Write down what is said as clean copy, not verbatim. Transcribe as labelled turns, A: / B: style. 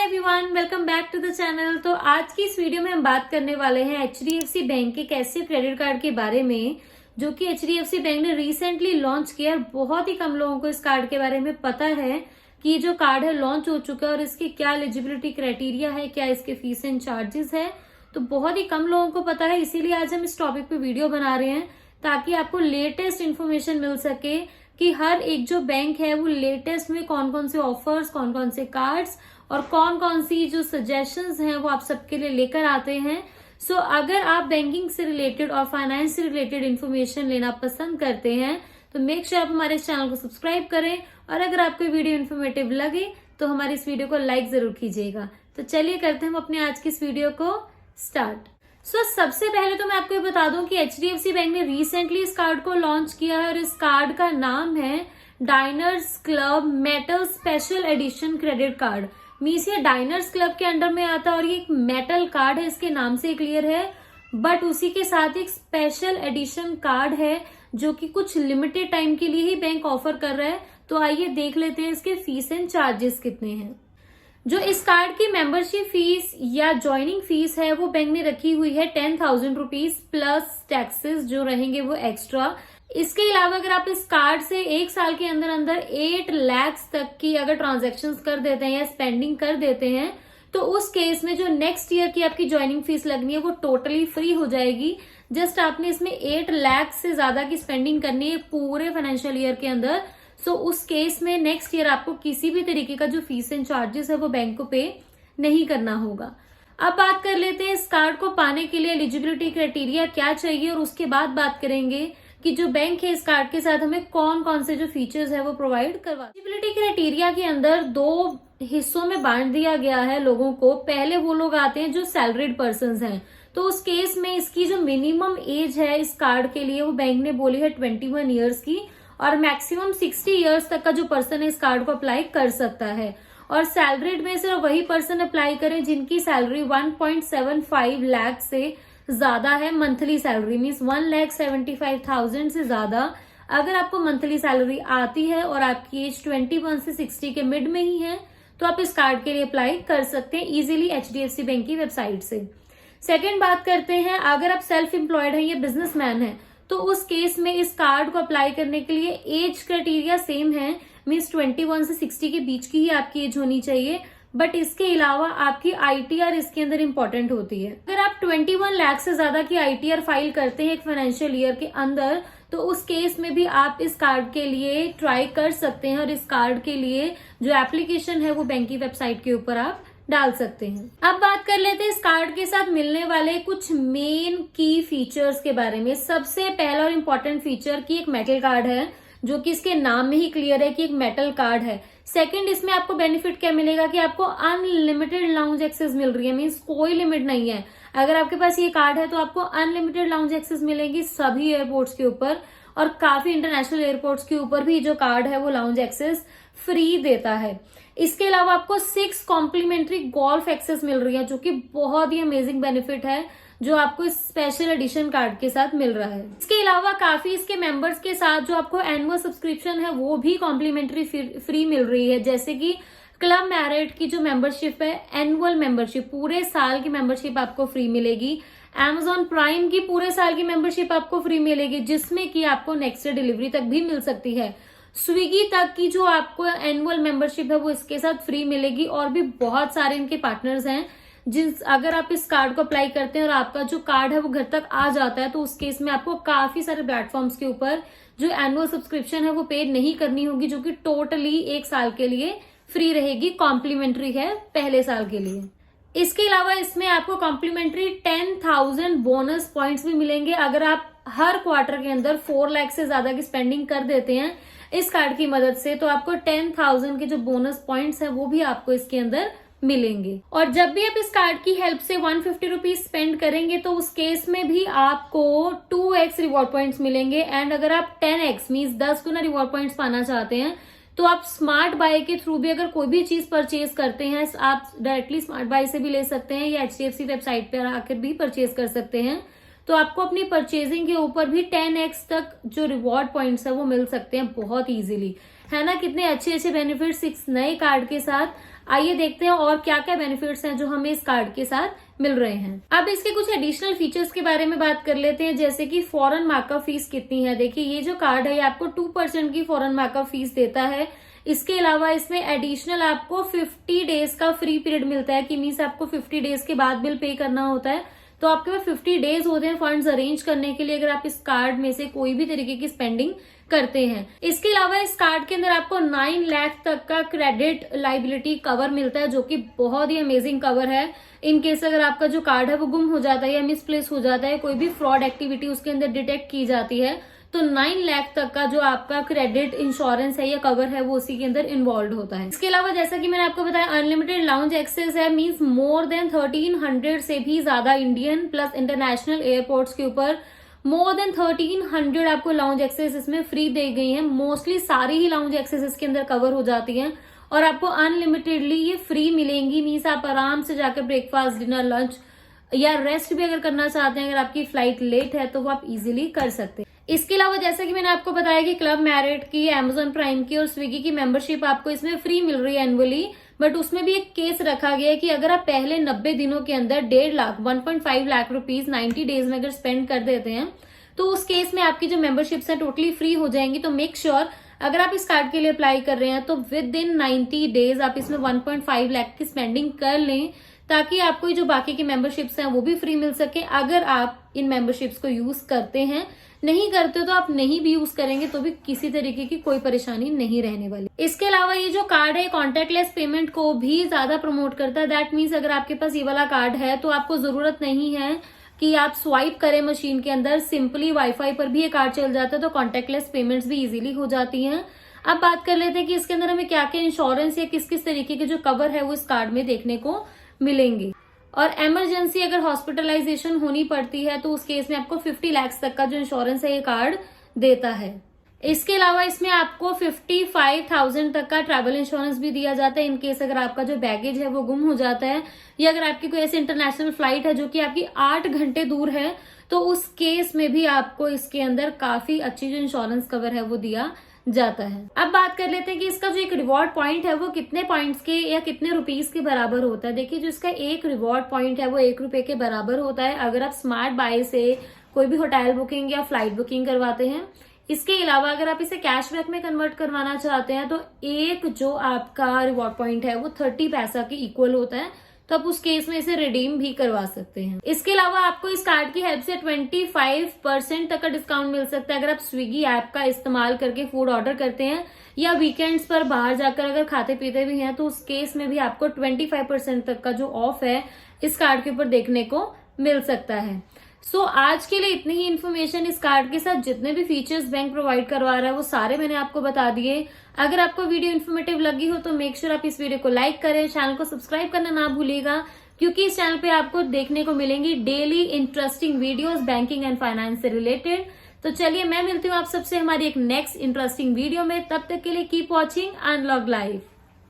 A: Everyone, welcome back to the channel. तो आज की इस वीडियो में हम बात करने वाले हैं एचडीएफसी बैंक के कैसे क्रेडिट कार्ड के बारे में, जो कि एचडीएफसी बैंक ने रिसेंटली लॉन्च किया। बहुत ही कम लोगों को इस कार्ड के बारे में पता है कि जो कार्ड है लॉन्च हो चुका है और इसकी क्या एलिजिबिलिटी क्राइटेरिया है, क्या इसके फीस एंड चार्जेस है। तो बहुत ही कम लोगों को पता है, इसीलिए आज हम इस टॉपिक पे वीडियो बना रहे हैं ताकि आपको लेटेस्ट इन्फॉर्मेशन मिल सके कि हर एक जो बैंक है वो लेटेस्ट में कौन कौन से ऑफर्स, कौन कौन से कार्ड्स और कौन कौन सी जो सजेशंस हैं वो आप सबके लिए लेकर आते हैं। सो अगर आप बैंकिंग से रिलेटेड और फाइनेंस से रिलेटेड इन्फॉर्मेशन लेना पसंद करते हैं तो मेक श्योर आप हमारे इस चैनल को सब्सक्राइब करें, और अगर आपको वीडियो इन्फॉर्मेटिव लगे तो हमारी इस वीडियो को लाइक जरूर कीजिएगा। तो चलिए करते हैं हम अपने आज की इस वीडियो को स्टार्ट। सबसे पहले तो मैं आपको ये बता दूं कि एचडीएफसी बैंक ने रिसेंटली इस कार्ड को लॉन्च किया है और इस कार्ड का नाम है diners club metal special edition credit card. Means ये डाइनर्स क्लब के अंडर में आता है और ये एक मेटल कार्ड है, इसके नाम से क्लियर है। बट उसी के साथ एक स्पेशल एडिशन कार्ड है जो कि कुछ लिमिटेड टाइम के लिए ही बैंक ऑफर कर रहा है। तो आइए देख लेते हैं इसके फीस एंड चार्जेस कितने हैं। जो इस कार्ड की मेंबरशिप फीस या ज्वाइनिंग फीस है वो बैंक ने रखी हुई है 10,000 रुपीज प्लस टैक्सेस जो रहेंगे वो एक्स्ट्रा। इसके अलावा अगर आप इस कार्ड से एक साल के अंदर अंदर 8 लाख तक की अगर ट्रांजेक्शन कर देते हैं या स्पेंडिंग कर देते हैं तो उस केस में जो नेक्स्ट ईयर की आपकी ज्वाइनिंग फीस लगनी है वो टोटली फ्री हो जाएगी। जस्ट आपने इसमें 8 लाख से ज्यादा की स्पेंडिंग करनी है पूरे फाइनेंशियल ईयर के अंदर। सो उस केस में नेक्स्ट ईयर आपको किसी भी तरीके का जो फीस एंड चार्जेस है वो बैंक को पे नहीं करना होगा। अब बात कर लेते हैं इस कार्ड को पाने के लिए एलिजिबिलिटी क्राइटेरिया क्या चाहिए, और उसके बाद बात करेंगे कि जो बैंक है इस कार्ड के साथ हमें कौन कौन से जो फीचर्स है वो प्रोवाइड करवा। एलिजिबिलिटी क्राइटेरिया के अंदर 2 हिस्सों में बांट दिया गया है लोगों को। पहले वो लोग आते हैं जो सैलरीड पर्संस हैं, तो उस केस में इसकी जो मिनिमम एज है इस कार्ड के लिए वो बैंक ने बोली है 21 ईयर्स की, और मैक्सिमम 60 ईयर्स तक का जो पर्सन है इस कार्ड को अप्लाई कर सकता है। और सैलरीड में सिर्फ वही पर्सन अप्लाई करें जिनकी सैलरी 1.75 लाख से ज्यादा है। मंथली सैलरी मीन्स 1,75,000 से ज्यादा अगर आपको मंथली सैलरी आती है और आपकी एज 21 से 60 के मिड में ही है तो आप इस कार्ड के लिए अप्लाई कर सकते हैं इजीली एचडीएफसी बैंक की वेबसाइट से। सेकेंड बात करते हैं, अगर आप सेल्फ एम्प्लॉयड हैं या बिजनेसमैन हैं तो उस केस में इस कार्ड को अप्लाई करने के लिए एज क्राइटेरिया सेम है। मीन्स 21 से 60 के बीच की ही आपकी एज होनी चाहिए। बट इसके अलावा आपकी आईटीआर इसके अंदर इंपॉर्टेंट होती है। अगर आप 21 लाख से ज्यादा की आईटीआर फाइल करते हैं एक फाइनेंशियल ईयर के अंदर तो उस केस में भी आप इस कार्ड के लिए ट्राई कर सकते हैं, और इस कार्ड के लिए जो एप्लीकेशन है वो बैंक की वेबसाइट के ऊपर आप डाल सकते हैं। अब बात कर लेते हैं इस कार्ड के साथ मिलने वाले कुछ मेन की फीचर्स के बारे में। सबसे पहला और इम्पोर्टेंट फीचर की एक मेटल कार्ड है, जो कि इसके नाम में ही क्लियर है कि एक मेटल कार्ड है। सेकंड, इसमें आपको बेनिफिट क्या मिलेगा कि आपको अनलिमिटेड लाउंज एक्सेस मिल रही है। मीन्स कोई लिमिट नहीं है। अगर आपके पास ये कार्ड है तो आपको अनलिमिटेड लाउंज एक्सेस मिलेगी सभी एयरपोर्ट्स के ऊपर, और काफी इंटरनेशनल एयरपोर्ट्स के ऊपर भी जो कार्ड है वो लाउंज एक्सेस फ्री देता है। इसके अलावा आपको 6 कॉम्प्लीमेंट्री गोल्फ एक्सेस मिल रही है, जो कि बहुत ही अमेजिंग बेनिफिट है जो आपको इस स्पेशल एडिशन कार्ड के साथ मिल रहा है। इसके अलावा काफी इसके मेंबर्स के साथ जो आपको एनुअल सब्सक्रिप्शन है वो भी कॉम्प्लीमेंट्री फ्री मिल रही है। जैसे कि क्लब मैरिट की जो मेंबरशिप है, एनुअल मेंबरशिप पूरे साल की मेंबरशिप आपको फ्री मिलेगी। Amazon प्राइम की पूरे साल की मेंबरशिप आपको फ्री मिलेगी, जिसमें कि आपको नेक्स्ट डे डिलीवरी तक भी मिल सकती है। स्विगी तक की जो आपको एनुअल मेंबरशिप है वो इसके साथ फ्री मिलेगी। और भी बहुत सारे इनके पार्टनर्स हैं अगर आप इस कार्ड को अप्लाई करते हैं और आपका जो कार्ड है वो घर तक आ जाता है तो उस केस में आपको काफी सारे प्लेटफॉर्म्स के ऊपर जो एनुअल सब्सक्रिप्शन है वो पे नहीं करनी होगी, जो कि टोटली एक साल के लिए फ्री रहेगी। कॉम्प्लीमेंट्री है पहले साल के लिए। इसके अलावा इसमें आपको कॉम्प्लीमेंट्री 10,000 बोनस पॉइंट्स भी मिलेंगे अगर आप हर क्वार्टर के अंदर 4 लाख से ज्यादा की स्पेंडिंग कर देते हैं इस कार्ड की मदद से, तो आपको 10,000 के जो बोनस पॉइंट्स है वो भी आपको इसके अंदर मिलेंगे। और जब भी आप इस कार्ड की हेल्प से 150 रुपीज स्पेंड करेंगे तो उस केस में भी आपको 2x रिवॉर्ड पॉइंट्स मिलेंगे। एंड अगर आप 10x मीन्स 10 गुना रिवॉर्ड पॉइंट्स पाना चाहते हैं तो आप स्मार्ट बाय के थ्रू भी अगर कोई भी चीज परचेज करते हैं आप डायरेक्टली स्मार्ट बाय से भी ले सकते हैं या एचडीएफसी वेबसाइट पर आकर भी परचेज कर सकते हैं। तो आपको अपनी परचेजिंग के ऊपर भी 10x तक जो रिवॉर्ड पॉइंट्स है वो मिल सकते हैं बहुत इजीली, है ना। कितने अच्छे अच्छे बेनिफिट्स इस नए कार्ड के साथ आइए देखते हैं और क्या क्या बेनिफिट्स हैं जो हमें इस कार्ड के साथ मिल रहे हैं। अब इसके कुछ एडिशनल फीचर्स के बारे में बात कर लेते हैं, जैसे कि फॉरेन मार्कअप फीस कितनी है। देखिए ये जो कार्ड है ये आपको 2% की फॉरेन मार्कअप फीस देता है। इसके अलावा इसमें एडिशनल आपको 50 डेज का फ्री पीरियड मिलता है, कि मीन्स आपको 50 डेज के बाद बिल पे करना होता है, तो आपके पास 50 डेज होते हैं फंड्स अरेंज करने के लिए अगर आप इस कार्ड में से कोई भी तरीके की स्पेंडिंग करते हैं। इसके अलावा इस कार्ड के अंदर आपको 9 लाख तक का क्रेडिट लाइबिलिटी कवर मिलता है, जो कि बहुत ही अमेजिंग कवर है। इन केस अगर आपका जो कार्ड है वो गुम हो जाता है या मिसप्लेस हो जाता है, कोई भी फ्रॉड एक्टिविटी उसके अंदर डिटेक्ट की जाती है, तो 9 लाख तक का जो आपका क्रेडिट इंश्योरेंस है या कवर है वो उसी के अंदर इन्वॉल्व होता है। इसके अलावा जैसा कि मैंने आपको बताया अनलिमिटेड लाउंज एक्सेस है, मींस मोर देन 1300 से भी ज्यादा इंडियन प्लस इंटरनेशनल एयरपोर्ट्स के ऊपर मोर देन 1300 आपको लाउंज एक्सेस इसमें फ्री दी गई है। मोस्टली सारी ही लाउंज एक्सेस इसके अंदर कवर हो जाती हैं और आपको अनलिमिटेडली ये फ्री मिलेंगी। मींस आप आराम से जाकर ब्रेकफास्ट, डिनर, लंच या रेस्ट भी अगर करना चाहते हैं, अगर आपकी फ्लाइट लेट है तो वो आप इजीली कर सकते हैं। इसके अलावा जैसा कि मैंने आपको बताया कि क्लब मैरिट की, अमेजॉन प्राइम की और स्विगी की मेंबरशिप आपको इसमें फ्री मिल रही है एनुअली, बट उसमें भी एक केस रखा गया है कि अगर आप पहले 90 दिनों के अंदर 1.5 लाख 1.5 लाख रुपीज 90 डेज में अगर स्पेंड कर देते हैं तो उस केस में आपकी जो मेंबरशिप्स है टोटली फ्री हो जाएंगी। तो मेक श्योर अगर आप इस कार्ड के लिए अप्लाई कर रहे हैं तो विद इन 90 डेज आप इसमें 1.5 लाख की स्पेंडिंग कर लें, ताकि आपको जो बाकी की मेंबरशिप्स हैं वो भी फ्री मिल सके। अगर आप इन मेंबरशिप्स को यूज करते हैं, नहीं करते तो आप नहीं भी यूज करेंगे तो भी किसी तरीके की कोई परेशानी नहीं रहने वाली। इसके अलावा ये जो कार्ड है कॉन्टेक्टलेस पेमेंट को भी ज्यादा प्रमोट करता है। दैट मीन्स अगर आपके पास ये वाला कार्ड है तो आपको जरूरत नहीं है कि आप स्वाइप करें मशीन के अंदर, सिंपली वाईफाई पर भी ये कार्ड चल जाता है, तो कॉन्टेक्टलेस पेमेंट्स भी इजीली हो जाती हैं। अब बात कर लेते हैं कि इसके अंदर हमें क्या क्या इंश्योरेंस या किस किस तरीके के जो कवर है वो इस कार्ड में देखने को मिलेंगे। और इमरजेंसी अगर हॉस्पिटलाइजेशन होनी पड़ती है तो उस केस में आपको 50 लाख तक का जो इंश्योरेंस है ये कार्ड देता है। इसके अलावा इसमें आपको 55,000 तक का ट्रैवल इंश्योरेंस भी दिया जाता है इन केस अगर आपका जो बैगेज है वो गुम हो जाता है, या अगर आपकी कोई ऐसी इंटरनेशनल फ्लाइट है जो कि आपकी 8 घंटे दूर है, तो उस केस में भी आपको इसके अंदर काफी अच्छी जो इंश्योरेंस कवर है वो दिया जाता है। अब बात कर लेते हैं कि इसका जो एक रिवॉर्ड पॉइंट है वो कितने पॉइंट्स के या कितने रुपीस के बराबर होता है। देखिए जो इसका एक रिवॉर्ड पॉइंट है वो 1 रुपए के बराबर होता है अगर आप स्मार्ट बाय से कोई भी होटल बुकिंग या फ्लाइट बुकिंग करवाते हैं। इसके अलावा अगर आप इसे कैशबैक में कन्वर्ट करवाना चाहते हैं तो एक जो आपका रिवॉर्ड पॉइंट है वो 30 पैसा के इक्वल होता है, तो आप उस केस में इसे रिडीम भी करवा सकते हैं। इसके अलावा आपको इस कार्ड की हेल्प से 25% तक का डिस्काउंट मिल सकता है अगर आप स्विगी ऐप का इस्तेमाल करके फूड ऑर्डर करते हैं, या वीकेंड्स पर बाहर जाकर अगर खाते पीते भी हैं तो उस केस में भी आपको 25% तक का जो ऑफ है इस कार्ड के ऊपर देखने को मिल सकता है। सो आज के लिए इतनी ही इन्फॉर्मेशन। इस कार्ड के साथ जितने भी फीचर्स बैंक प्रोवाइड करवा रहा है वो सारे मैंने आपको बता दिए। अगर आपको वीडियो इन्फॉर्मेटिव लगी हो तो मेक श्योर आप इस वीडियो को लाइक करें, चैनल को सब्सक्राइब करना ना भूलिएगा, क्योंकि इस चैनल पे आपको देखने को मिलेंगी daily interesting videos banking and finance से रिलेटेड। तो चलिए मैं मिलती हूँ आप सबसे हमारी एक नेक्स्ट इंटरेस्टिंग वीडियो में। तब तक के लिए कीप वॉचिंग अनलॉग लाइफ।